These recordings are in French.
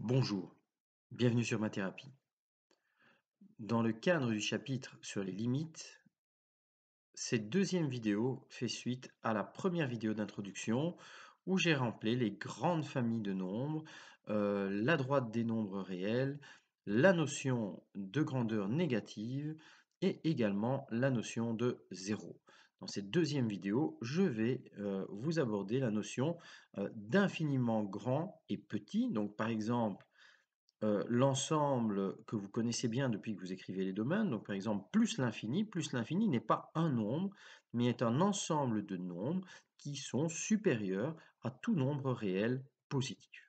Bonjour, bienvenue sur ma thérapie. Dans le cadre du chapitre sur les limites, cette deuxième vidéo fait suite à la première vidéo d'introduction où j'ai rempli les grandes familles de nombres, la droite des nombres réels, la notion de grandeur négative et également la notion de zéro. Dans cette deuxième vidéo, je vais vous aborder la notion d'infiniment grand et petit. Donc par exemple, l'ensemble que vous connaissez bien depuis que vous écrivez les domaines, donc par exemple plus l'infini n'est pas un nombre, mais est un ensemble de nombres qui sont supérieurs à tout nombre réel positif.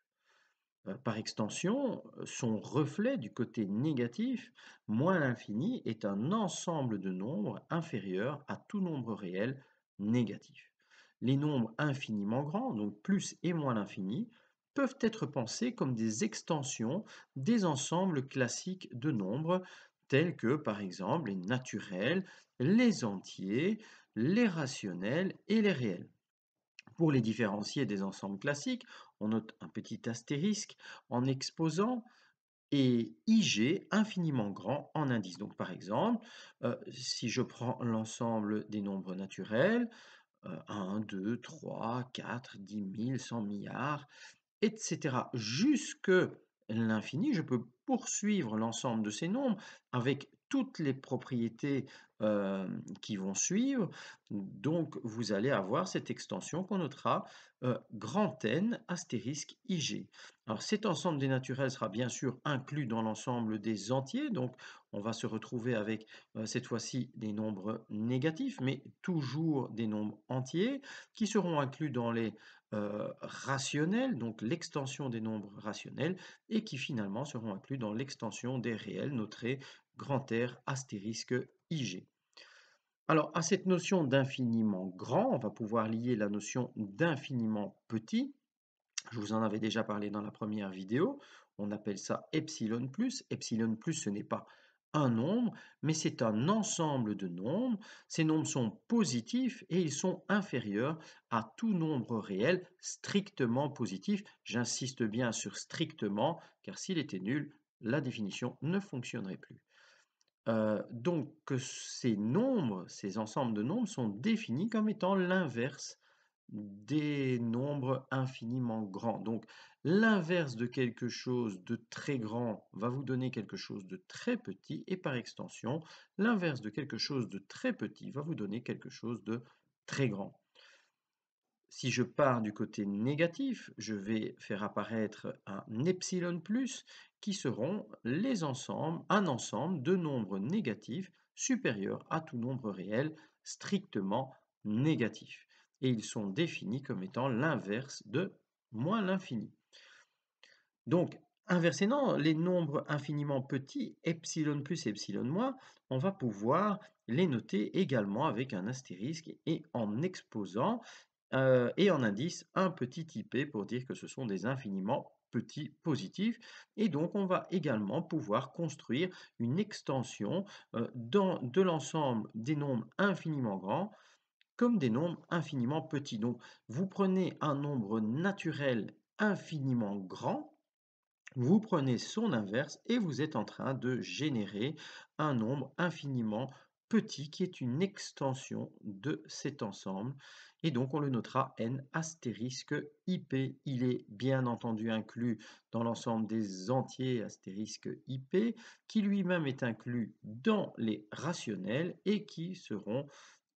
Par extension, son reflet du côté négatif, moins l'infini, est un ensemble de nombres inférieurs à tout nombre réel négatif. Les nombres infiniment grands, donc plus et moins l'infini, peuvent être pensés comme des extensions des ensembles classiques de nombres, tels que par exemple les naturels, les entiers, les rationnels et les réels. Pour les différencier des ensembles classiques, on note un petit astérisque en exposant et IG infiniment grand en indice. Donc par exemple, si je prends l'ensemble des nombres naturels, 1, 2, 3, 4, 10 000, 100 milliards, etc. Jusque l'infini, je peux poursuivre l'ensemble de ces nombres avec toutes les propriétés qui vont suivre. Donc, vous allez avoir cette extension qu'on notera grand N astérisque IG. Alors, cet ensemble des naturels sera bien sûr inclus dans l'ensemble des entiers. Donc, on va se retrouver avec cette fois-ci des nombres négatifs, mais toujours des nombres entiers qui seront inclus dans les rationnels, donc l'extension des nombres rationnels, et qui finalement seront inclus dans l'extension des réels, notés grand R astérisque IG. Alors, à cette notion d'infiniment grand, on va pouvoir lier la notion d'infiniment petit. Je vous en avais déjà parlé dans la première vidéo. On appelle ça epsilon plus. Epsilon plus, ce n'est pas un nombre, mais c'est un ensemble de nombres. Ces nombres sont positifs et ils sont inférieurs à tout nombre réel strictement positif. J'insiste bien sur strictement, car s'il était nul, la définition ne fonctionnerait plus. Donc ces nombres, ces ensembles de nombres sont définis comme étant l'inverse des nombres infiniment grands. Donc l'inverse de quelque chose de très grand va vous donner quelque chose de très petit et par extension, l'inverse de quelque chose de très petit va vous donner quelque chose de très grand. Si je pars du côté négatif, je vais faire apparaître un epsilon plus qui seront un ensemble de nombres négatifs supérieurs à tout nombre réel strictement négatif. Et ils sont définis comme étant l'inverse de moins l'infini. Donc, inversement, les nombres infiniment petits, epsilon plus et epsilon moins, on va pouvoir les noter également avec un astérisque et en exposant et en indice un petit IP pour dire que ce sont des infiniment petits positifs. Et donc, on va également pouvoir construire une extension de l'ensemble des nombres infiniment grands comme des nombres infiniment petits. Donc, vous prenez un nombre naturel infiniment grand, vous prenez son inverse et vous êtes en train de générer un nombre infiniment petit qui est une extension de cet ensemble. Et donc on le notera n astérisque IP. Il est bien entendu inclus dans l'ensemble des entiers astérisque IP qui lui-même est inclus dans les rationnels et qui seront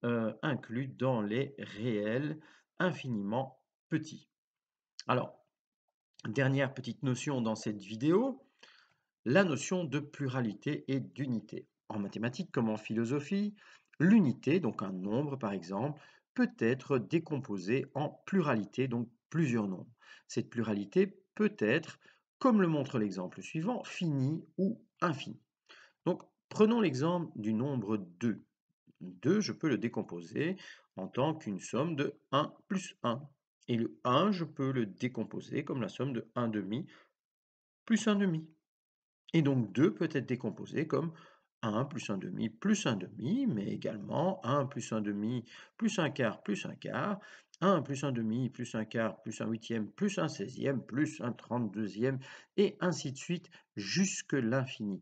inclus dans les réels infiniment petits. Alors, dernière petite notion dans cette vidéo, la notion de pluralité et d'unité. En mathématiques comme en philosophie, l'unité, donc un nombre par exemple, peut être décomposée en pluralité, donc plusieurs nombres. Cette pluralité peut être, comme le montre l'exemple suivant, finie ou infinie. Donc prenons l'exemple du nombre 2. 2, je peux le décomposer en tant qu'une somme de 1 plus 1. Et le 1, je peux le décomposer comme la somme de 1 demi plus 1 demi. Et donc 2 peut être décomposé comme 1 plus un demi plus un demi, mais également 1 plus un demi plus un quart plus un quart, 1 plus un demi plus un quart plus un huitième plus un seizième plus un 32e et ainsi de suite jusque l'infini.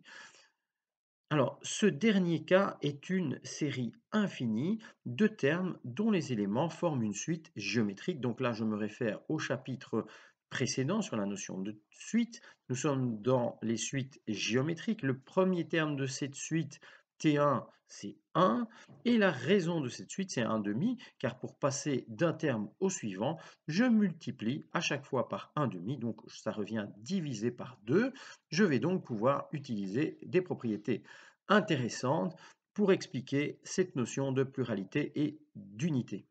Alors, ce dernier cas est une série infinie de termes dont les éléments forment une suite géométrique. Donc là, je me réfère au chapitre précédent sur la notion de suite. Nous sommes dans les suites géométriques. Le premier terme de cette suite, T1, c'est 1. Et la raison de cette suite, c'est 1 demi, car pour passer d'un terme au suivant, je multiplie à chaque fois par 1 demi. Donc ça revient divisé par 2. Je vais donc pouvoir utiliser des propriétés intéressante pour expliquer cette notion de pluralité et d'unité.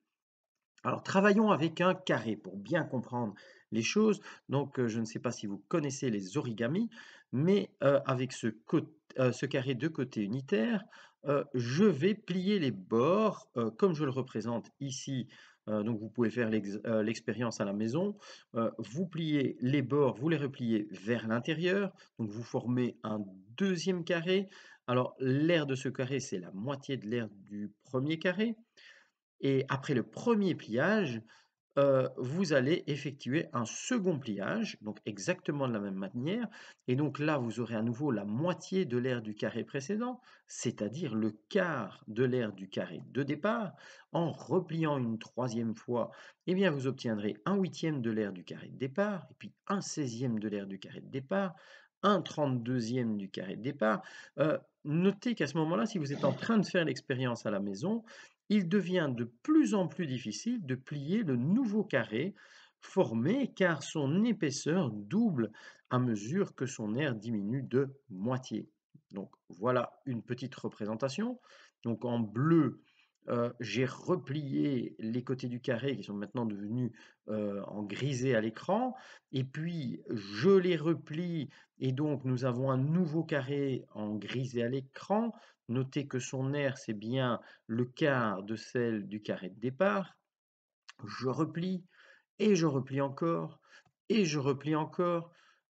Alors, travaillons avec un carré pour bien comprendre les choses. Donc, je ne sais pas si vous connaissez les origamis, mais avec ce carré de côté unitaire, je vais plier les bords comme je le représente ici. Donc, vous pouvez faire l'expérience à la maison. Vous pliez les bords, vous les repliez vers l'intérieur. Donc, vous formez un deuxième carré. Alors, l'aire de ce carré, c'est la moitié de l'aire du premier carré. Et après le premier pliage, vous allez effectuer un second pliage, donc exactement de la même manière. Et donc là, vous aurez à nouveau la moitié de l'aire du carré précédent, c'est-à-dire le quart de l'aire du carré de départ. En repliant une troisième fois, eh bien, vous obtiendrez un huitième de l'aire du carré de départ, et puis un seizième de l'aire du carré de départ, un 32e du carré de départ. Notez qu'à ce moment-là, si vous êtes en train de faire l'expérience à la maison, il devient de plus en plus difficile de plier le nouveau carré formé car son épaisseur double à mesure que son aire diminue de moitié. Donc voilà une petite représentation. Donc en bleu, j'ai replié les côtés du carré qui sont maintenant devenus en grisé à l'écran. Et puis je les replie et donc nous avons un nouveau carré en grisé à l'écran. Notez que son aire, c'est bien le quart de celle du carré de départ. Je replie et je replie encore et je replie encore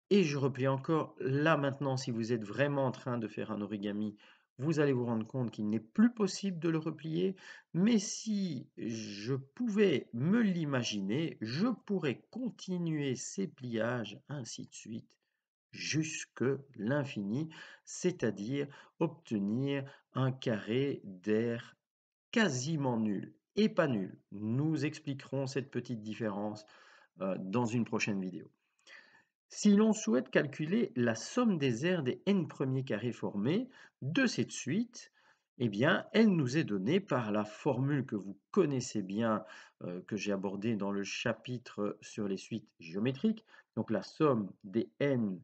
et je replie encore. Là maintenant, si vous êtes vraiment en train de faire un origami, vous allez vous rendre compte qu'il n'est plus possible de le replier. Mais si je pouvais me l'imaginer, je pourrais continuer ces pliages ainsi de suite jusque l'infini, c'est-à-dire obtenir un carré d'air quasiment nul et pas nul. Nous expliquerons cette petite différence dans une prochaine vidéo. Si l'on souhaite calculer la somme des aires des n premiers carrés formés de cette suite, eh bien, elle nous est donnée par la formule que vous connaissez bien, que j'ai abordée dans le chapitre sur les suites géométriques. Donc la somme des n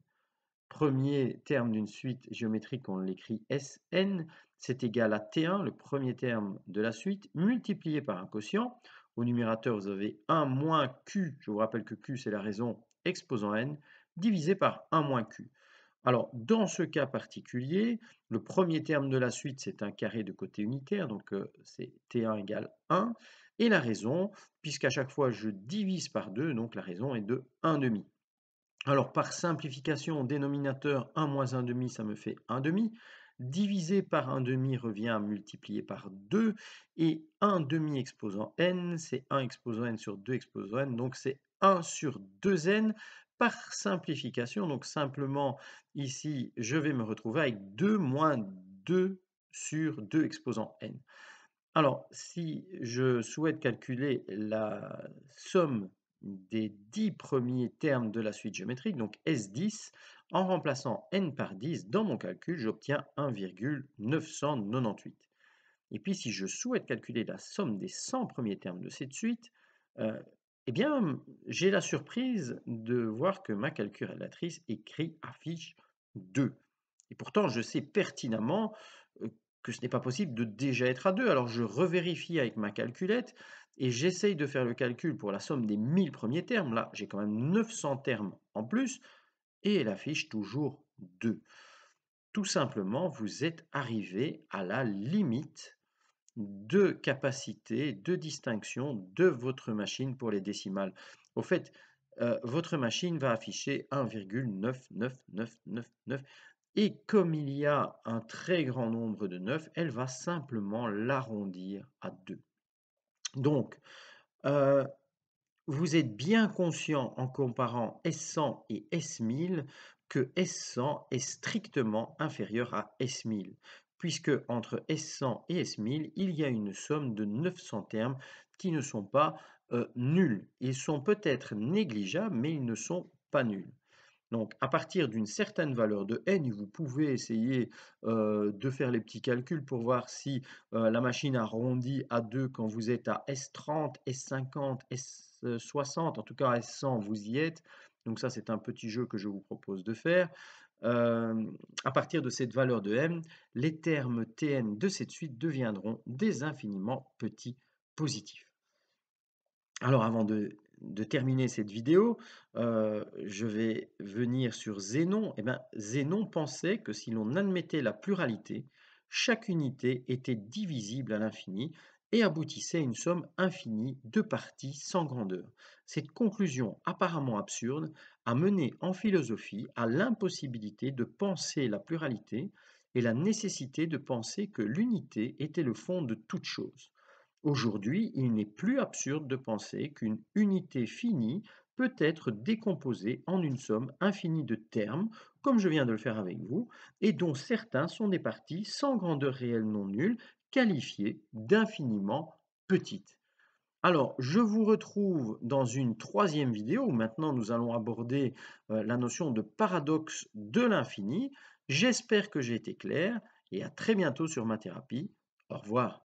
premiers termes d'une suite géométrique, on l'écrit Sn, c'est égal à T1, le premier terme de la suite, multiplié par un quotient. Au numérateur, vous avez 1 moins Q, je vous rappelle que Q c'est la raison exposant n, divisé par 1 moins Q. Alors, dans ce cas particulier, le premier terme de la suite, c'est un carré de côté unitaire, donc c'est T1 égale 1. Et la raison, puisqu'à chaque fois je divise par 2, donc la raison est de 1 demi. Alors, par simplification, dénominateur 1 moins 1 demi, ça me fait 1 demi. Divisé par 1 demi revient à multiplier par 2. Et 1 demi exposant n, c'est 1 exposant n sur 2 exposant n. Donc, c'est 1 sur 2n par simplification. Donc, simplement, ici, je vais me retrouver avec 2 moins 2 sur 2 exposant n. Alors, si je souhaite calculer la somme des 10 premiers termes de la suite géométrique, donc S10, en remplaçant n par 10 dans mon calcul, j'obtiens 1,998. Et puis, si je souhaite calculer la somme des 100 premiers termes de cette suite, euh, eh bien, j'ai la surprise de voir que ma calculatrice affiche 2. Et pourtant, je sais pertinemment que ce n'est pas possible de déjà être à 2. Alors, je revérifie avec ma calculette et j'essaye de faire le calcul pour la somme des 1000 premiers termes. Là, j'ai quand même 900 termes en plus et elle affiche toujours 2. Tout simplement, vous êtes arrivé à la limite de capacité de distinction de votre machine pour les décimales. Au fait, votre machine va afficher 1,99999 Et comme il y a un très grand nombre de 9, elle va simplement l'arrondir à 2. Donc, heu, vous êtes bien conscient en comparant S100 et S1000 que S100 est strictement inférieur à S1000, puisque entre S100 et S1000, il y a une somme de 900 termes qui ne sont pas, nuls. Ils sont peut-être négligeables, mais ils ne sont pas nuls. Donc, à partir d'une certaine valeur de n, vous pouvez essayer de faire les petits calculs pour voir si la machine arrondit à 2 quand vous êtes à S30, S50, S60, en tout cas S100, vous y êtes. Donc ça, c'est un petit jeu que je vous propose de faire. À partir de cette valeur de m, les termes Tn de cette suite deviendront des infiniment petits positifs. Alors avant de terminer cette vidéo, je vais venir sur Zénon. Eh ben, Zénon pensait que si l'on admettait la pluralité, chaque unité était divisible à l'infini et aboutissait à une somme infinie de parties sans grandeur. Cette conclusion apparemment absurde a mené en philosophie à l'impossibilité de penser la pluralité et la nécessité de penser que l'unité était le fond de toute chose. Aujourd'hui, il n'est plus absurde de penser qu'une unité finie peut être décomposée en une somme infinie de termes, comme je viens de le faire avec vous, et dont certains sont des parties sans grandeur réelle non nulle, qualifiées d'infiniment petites. Alors, je vous retrouve dans une troisième vidéo où maintenant nous allons aborder la notion de paradoxe de l'infini. J'espère que j'ai été clair et à très bientôt sur ma thérapie. Au revoir.